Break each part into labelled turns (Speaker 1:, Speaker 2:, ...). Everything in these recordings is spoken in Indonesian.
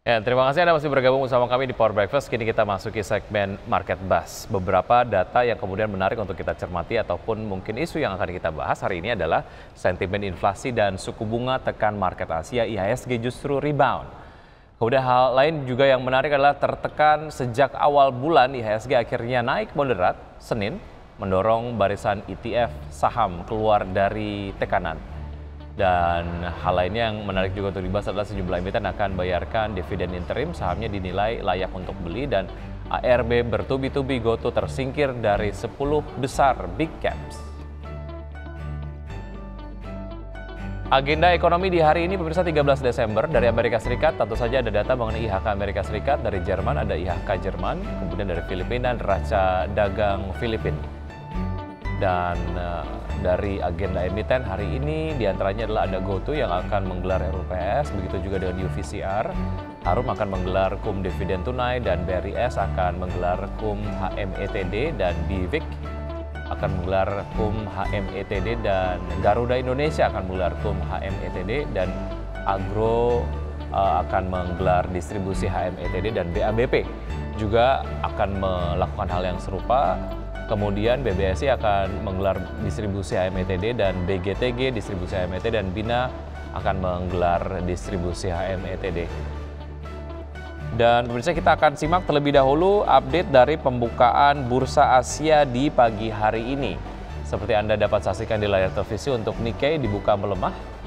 Speaker 1: Ya, terima kasih Anda masih bergabung bersama kami di Power Breakfast. Kini kita masuki segmen Market Buzz. Beberapa data yang kemudian menarik untuk kita cermati ataupun mungkin isu yang akan kita bahas hari ini adalah sentimen inflasi dan suku bunga tekan market Asia. IHSG justru rebound. Kemudian hal lain juga yang menarik adalah tertekan sejak awal bulan. IHSG akhirnya naik moderat Senin, mendorong barisan ETF saham keluar dari tekanan. Dan hal lainnya yang menarik juga untuk dibahas adalah sejumlah emiten akan bayarkan dividen interim, sahamnya dinilai layak untuk beli dan ARB bertubi-tubi GoTo tersingkir dari 10 besar big caps. Agenda ekonomi di hari ini pemirsa 13 Desember dari Amerika Serikat, tentu saja ada data mengenai IHK Amerika Serikat, dari Jerman ada IHK Jerman, kemudian dari Filipina neraca dagang Filipina. Dan dari agenda emiten hari ini diantaranya adalah ada GoTo yang akan menggelar RUPS, begitu juga dengan UVCR, Harum akan menggelar KUM dividen tunai, dan BRIS akan menggelar KUM HMETD, dan BIVIK akan menggelar KUM HMETD, dan Garuda Indonesia akan menggelar KUM HMETD, dan Agro akan menggelar distribusi HMETD, dan BABP juga akan melakukan hal yang serupa. Kemudian BBSI akan menggelar distribusi HMETD, dan BGTG distribusi HMETD, dan BINA akan menggelar distribusi HMETD. Dan pemirsa, kita akan simak terlebih dahulu update dari pembukaan Bursa Asia di pagi hari ini. Seperti Anda dapat saksikan di layar televisi, untuk Nikkei dibuka melemah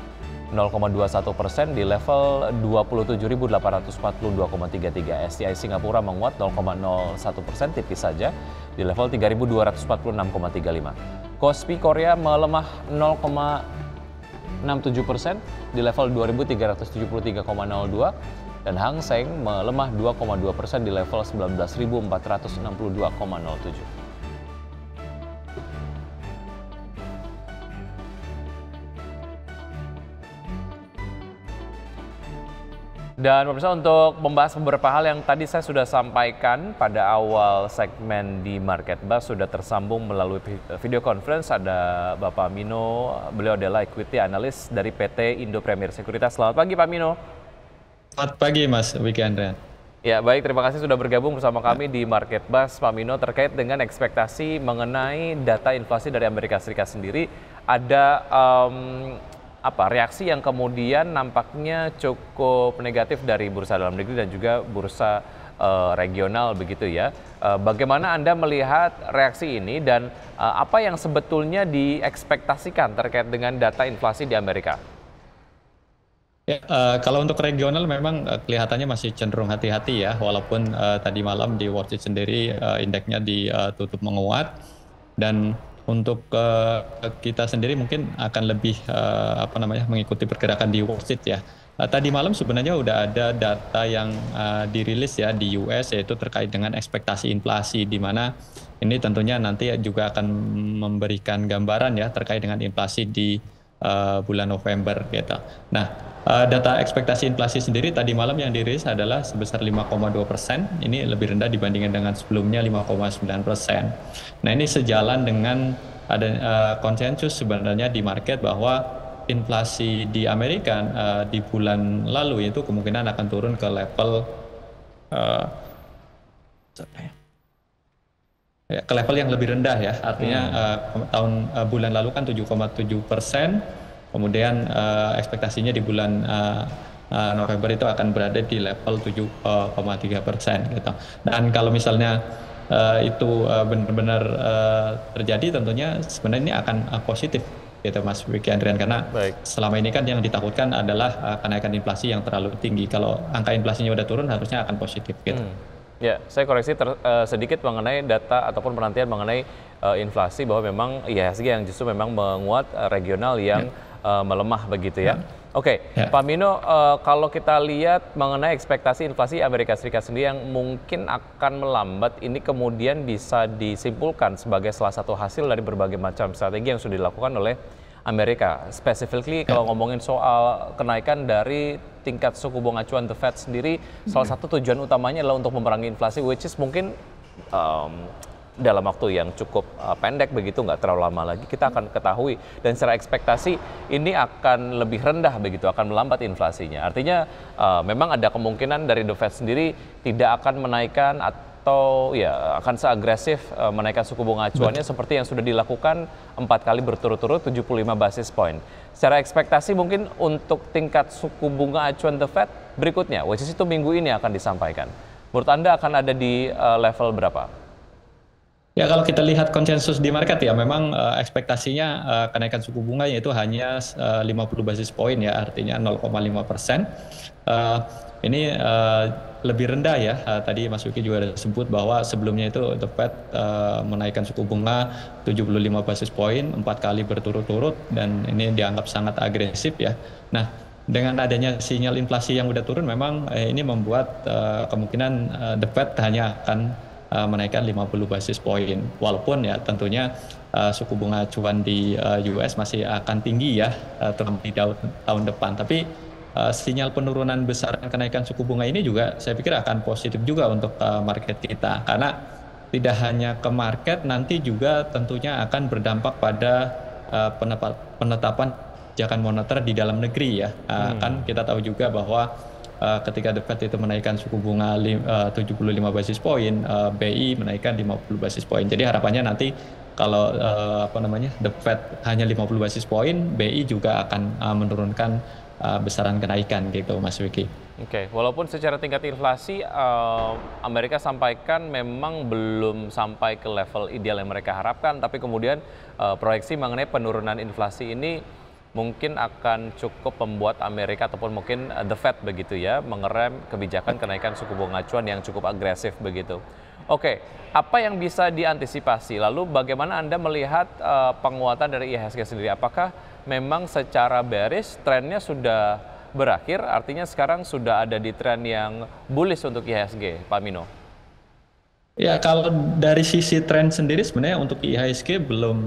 Speaker 1: 0,21% di level 27.842,33. STI Singapura menguat 0,01%, tipis saja di level 3.246,35. Kospi Korea melemah 0,67% di level 2.373,02, dan Hang Seng melemah 2,2% di level 19.462,07. Dan pemirsa, untuk membahas beberapa hal yang tadi saya sudah sampaikan pada awal segmen di Market Buzz, sudah tersambung melalui video conference ada Bapak Mino, beliau adalah equity analyst dari PT Indo Premier Sekuritas. Selamat pagi Pak Mino.
Speaker 2: Selamat pagi Mas Wiki Andrian.
Speaker 1: Ya baik, terima kasih sudah bergabung bersama kami di Market Buzz. Pak Mino, terkait dengan ekspektasi mengenai data inflasi dari Amerika Serikat sendiri, ada reaksi yang kemudian nampaknya cukup negatif dari bursa dalam negeri dan juga bursa regional begitu ya. Bagaimana Anda melihat reaksi ini, dan apa yang sebetulnya diekspektasikan terkait dengan data inflasi di Amerika?
Speaker 2: Ya, kalau untuk regional memang kelihatannya masih cenderung hati-hati ya, walaupun tadi malam di Wall Street sendiri indeksnya ditutup menguat, dan untuk kita sendiri mungkin akan lebih mengikuti pergerakan di Wall Street ya. Tadi malam sebenarnya udah ada data yang dirilis ya di US, yaitu terkait dengan ekspektasi inflasi, di mana ini tentunya nanti juga akan memberikan gambaran ya terkait dengan inflasi di bulan November gitu. Nah, data ekspektasi inflasi sendiri tadi malam yang dirilis adalah sebesar 5,2%. Ini lebih rendah dibandingkan dengan sebelumnya 5,9%. Nah, ini sejalan dengan ada konsensus sebenarnya di market bahwa inflasi di Amerika di bulan lalu itu kemungkinan akan turun ke level ke level yang lebih rendah ya. Artinya bulan lalu kan 7,7%, kemudian ekspektasinya di bulan November itu akan berada di level 7,3% gitu. Dan kalau misalnya itu benar-benar terjadi, tentunya sebenarnya ini akan positif gitu Mas Wiki Andrian, karena selama ini kan yang ditakutkan adalah kenaikan inflasi yang terlalu tinggi. Kalau angka inflasinya udah turun, harusnya akan positif gitu.
Speaker 1: Ya, saya koreksi sedikit mengenai data ataupun penantian mengenai inflasi, bahwa memang IHSG yang justru memang menguat, regional yang melemah begitu ya. Oke, Pak Mino, kalau kita lihat mengenai ekspektasi inflasi Amerika Serikat sendiri yang mungkin akan melambat, ini kemudian bisa disimpulkan sebagai salah satu hasil dari berbagai macam strategi yang sudah dilakukan oleh Amerika. Specifically kalau ngomongin soal kenaikan dari tingkat suku bunga acuan The Fed sendiri, salah satu tujuan utamanya adalah untuk memerangi inflasi, which is mungkin dalam waktu yang cukup pendek begitu, nggak terlalu lama lagi kita akan ketahui, dan secara ekspektasi ini akan lebih rendah begitu, akan melambat inflasinya. Artinya memang ada kemungkinan dari The Fed sendiri tidak akan menaikkan atau ya akan seagresif menaikkan suku bunga acuannya seperti yang sudah dilakukan 4 kali berturut-turut 75 basis point. Secara ekspektasi mungkin untuk tingkat suku bunga acuan The Fed berikutnya, which is itu minggu ini akan disampaikan. Menurut Anda akan ada di level berapa?
Speaker 2: Ya, kalau kita lihat konsensus di market ya memang ekspektasinya kenaikan suku bunga itu hanya 50 basis point ya, artinya 0,5%. Ini lebih rendah ya. Tadi Mas Wiki juga ada sebut bahwa sebelumnya itu The Fed menaikkan suku bunga 75 basis point 4 kali berturut-turut, dan ini dianggap sangat agresif ya. Nah, dengan adanya sinyal inflasi yang udah turun, memang ini membuat kemungkinan The Fed hanya akan menaikkan 50 basis point. Walaupun ya tentunya suku bunga acuan di US masih akan tinggi ya terutama di tahun depan. Tapi sinyal penurunan besar kenaikan suku bunga ini juga saya pikir akan positif juga untuk market kita. Karena tidak hanya ke market, nanti juga tentunya akan berdampak pada penetapan kebijakan moneter di dalam negeri ya. Kan kita tahu juga bahwa ketika The Fed itu menaikkan suku bunga 75 basis point, BI menaikkan 50 basis point. Jadi harapannya nanti kalau The Fed hanya 50 basis point, BI juga akan menurunkan besaran kenaikan gitu, Mas Wiki.
Speaker 1: Oke, walaupun secara tingkat inflasi Amerika sampaikan memang belum sampai ke level ideal yang mereka harapkan, tapi kemudian proyeksi mengenai penurunan inflasi ini mungkin akan cukup membuat Amerika ataupun mungkin The Fed begitu ya mengerem kebijakan kenaikan suku bunga acuan yang cukup agresif begitu. Oke, apa yang bisa diantisipasi? Lalu bagaimana Anda melihat penguatan dari IHSG sendiri? Apakah memang secara bearish trennya sudah berakhir? Artinya sekarang sudah ada di tren yang bullish untuk IHSG, Pak Mino?
Speaker 2: Ya, kalau dari sisi tren sendiri sebenarnya untuk IHSG belum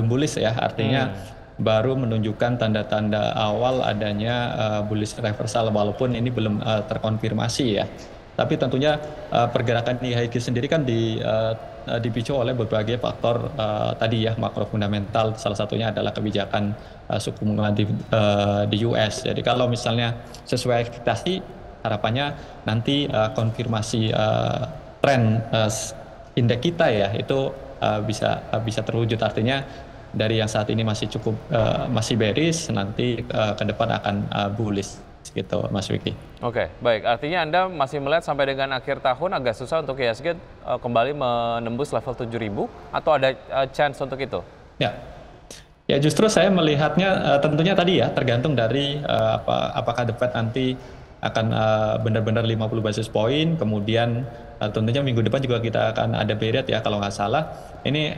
Speaker 2: bullish ya, artinya baru menunjukkan tanda-tanda awal adanya bullish reversal, walaupun ini belum terkonfirmasi ya. Tapi tentunya pergerakan IHSG sendiri kan dipicu oleh berbagai faktor tadi ya, makro fundamental. Salah satunya adalah kebijakan suku bunga di US. Jadi kalau misalnya sesuai ekspektasi, harapannya nanti konfirmasi tren indeks kita ya itu bisa terwujud. Artinya dari yang saat ini masih cukup masih bearish, nanti ke depan akan bullish gitu, Mas Wiki.
Speaker 1: Oke, baik. Artinya Anda masih melihat sampai dengan akhir tahun agak susah untuk IHSG kembali menembus level 7.000 atau ada chance untuk itu?
Speaker 2: Ya justru saya melihatnya tentunya tadi ya tergantung dari apakah The Fed nanti akan benar-benar 50 basis point, kemudian tentunya minggu depan juga kita akan ada BI rate ya kalau nggak salah. Ini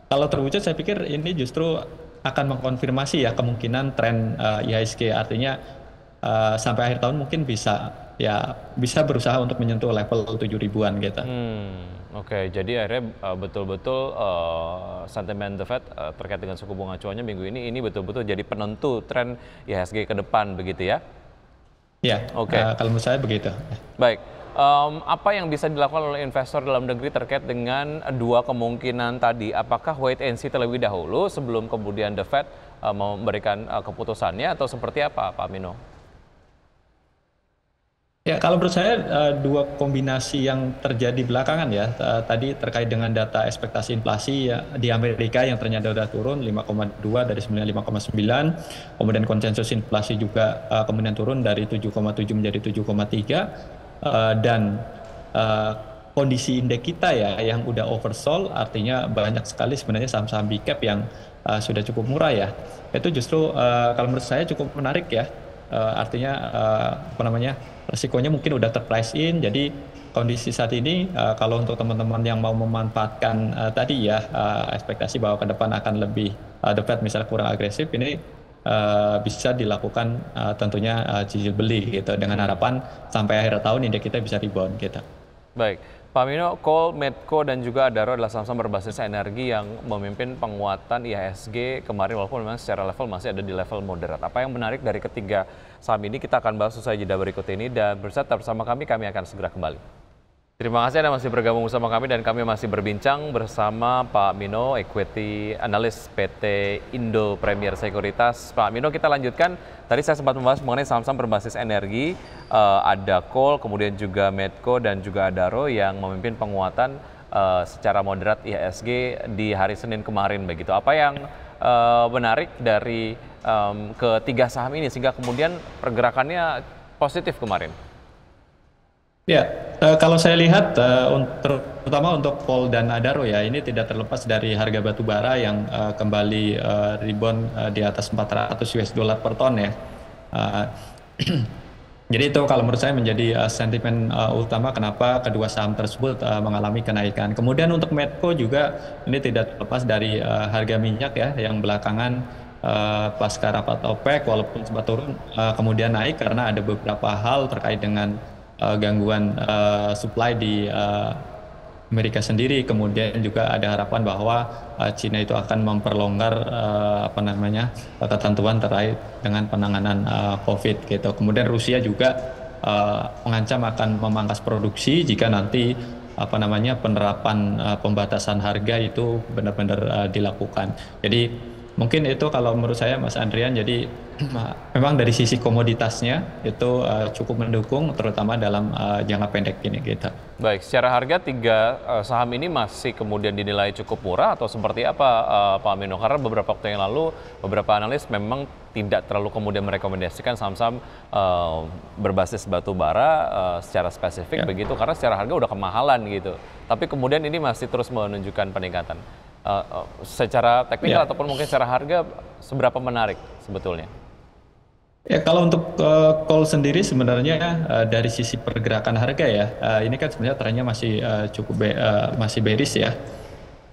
Speaker 2: kalau terwujud saya pikir ini justru akan mengkonfirmasi ya kemungkinan tren IHSG, artinya sampai akhir tahun mungkin bisa berusaha untuk menyentuh level 7.000-an gitu.
Speaker 1: Oke, jadi akhirnya betul-betul sentimen The Fed terkait dengan suku bunga acuannya minggu ini betul-betul jadi penentu tren IHSG ke depan begitu ya?
Speaker 2: Ya, kalau menurut saya begitu.
Speaker 1: Baik. Apa yang bisa dilakukan oleh investor dalam negeri terkait dengan dua kemungkinan tadi? Apakah wait and see terlebih dahulu sebelum kemudian The Fed memberikan keputusannya, atau seperti apa, Pak Mino?
Speaker 2: Ya, kalau menurut saya dua kombinasi yang terjadi belakangan ya, tadi terkait dengan data ekspektasi inflasi ya, di Amerika yang ternyata sudah turun 5,2 dari sebelumnya 5,9, kemudian konsensus inflasi juga kemudian turun dari 7,7 menjadi 7,3. Dan kondisi indeks kita ya yang udah oversold, artinya banyak sekali sebenarnya saham-saham big cap yang sudah cukup murah ya. Itu justru kalau menurut saya cukup menarik ya. Artinya resikonya mungkin udah terprice in. Jadi kondisi saat ini kalau untuk teman-teman yang mau memanfaatkan tadi ya ekspektasi bahwa ke depan akan lebih The Fed misalnya kurang agresif, ini bisa dilakukan tentunya cicil beli gitu dengan harapan sampai akhir tahun indeks kita bisa rebound gitu.
Speaker 1: Baik, Pak Mino, Coal, Medco dan juga Adaro adalah saham-saham berbasis energi yang memimpin penguatan IHSG kemarin, walaupun memang secara level masih ada di level moderat. Apa yang menarik dari ketiga saham ini kita akan bahas usai jeda berikut ini, dan bersama kami akan segera kembali. Terima kasih Anda masih bergabung bersama kami dan kami masih berbincang bersama Pak Mino, Equity Analyst PT Indo Premier Sekuritas. Pak Mino, kita lanjutkan. Tadi saya sempat membahas mengenai saham-saham berbasis energi, ada Coal, kemudian juga Medco dan juga Adaro yang memimpin penguatan secara moderat IHSG di hari Senin kemarin begitu. Apa yang menarik dari ketiga saham ini sehingga kemudian pergerakannya positif kemarin?
Speaker 2: Ya, kalau saya lihat terutama untuk Coal dan Adaro ya, ini tidak terlepas dari harga batu bara yang kembali rebound di atas 400 US dollar per ton ya. Uh, Jadi itu kalau menurut saya menjadi sentimen utama kenapa kedua saham tersebut mengalami kenaikan. Kemudian untuk Medco juga ini tidak terlepas dari harga minyak ya yang belakangan pasca rapat OPEC walaupun sempat turun kemudian naik karena ada beberapa hal terkait dengan gangguan supply di Amerika sendiri. Kemudian juga ada harapan bahwa Cina itu akan memperlonggar ketentuan terkait dengan penanganan COVID gitu. Kemudian Rusia juga mengancam akan memangkas produksi jika nanti penerapan pembatasan harga itu benar-benar dilakukan. Jadi mungkin itu kalau menurut saya Mas Andrian, jadi memang dari sisi komoditasnya itu cukup mendukung terutama dalam jangka pendek ini gitu.
Speaker 1: Baik, secara harga tiga saham ini masih kemudian dinilai cukup murah atau seperti apa Pak Mino? Karena beberapa waktu yang lalu beberapa analis memang tidak terlalu kemudian merekomendasikan saham-saham berbasis batu bara secara spesifik begitu karena secara harga udah kemahalan gitu. Tapi kemudian ini masih terus menunjukkan peningkatan. Secara teknikal ataupun mungkin secara harga seberapa menarik sebetulnya?
Speaker 2: Ya kalau untuk Coal sendiri sebenarnya dari sisi pergerakan harga ya ini kan sebenarnya trennya masih masih bearish ya.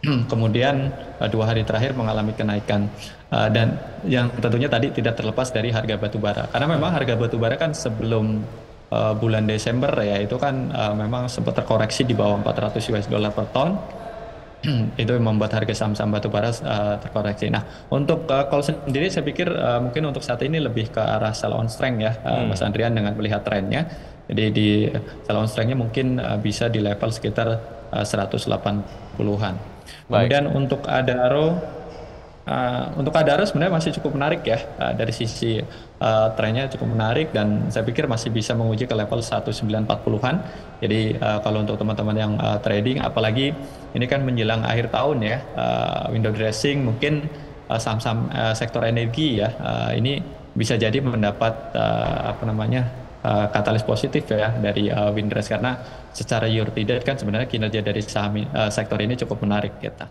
Speaker 2: Kemudian 2 hari terakhir mengalami kenaikan dan yang tentunya tadi tidak terlepas dari harga batu bara karena memang harga batu bara kan sebelum bulan Desember ya itu kan memang sempat terkoreksi di bawah 400 US dollar per ton. Itu membuat harga saham-saham batu bara terkoreksi. Nah, untuk Coal sendiri saya pikir mungkin untuk saat ini lebih ke arah sell on strength ya, Mas Andrian dengan melihat trennya. Jadi di sell on strength-nya mungkin bisa di level sekitar 180-an. Kemudian untuk Adaro sebenarnya masih cukup menarik ya dari sisi trennya cukup menarik dan saya pikir masih bisa menguji ke level 1940-an. Jadi kalau untuk teman-teman yang trading apalagi ini kan menjelang akhir tahun ya, window dressing mungkin saham-saham sektor energi ya ini bisa jadi mendapat katalis positif ya dari Windrest karena secara year to date kan sebenarnya kinerja dari saham sektor ini cukup menarik kita.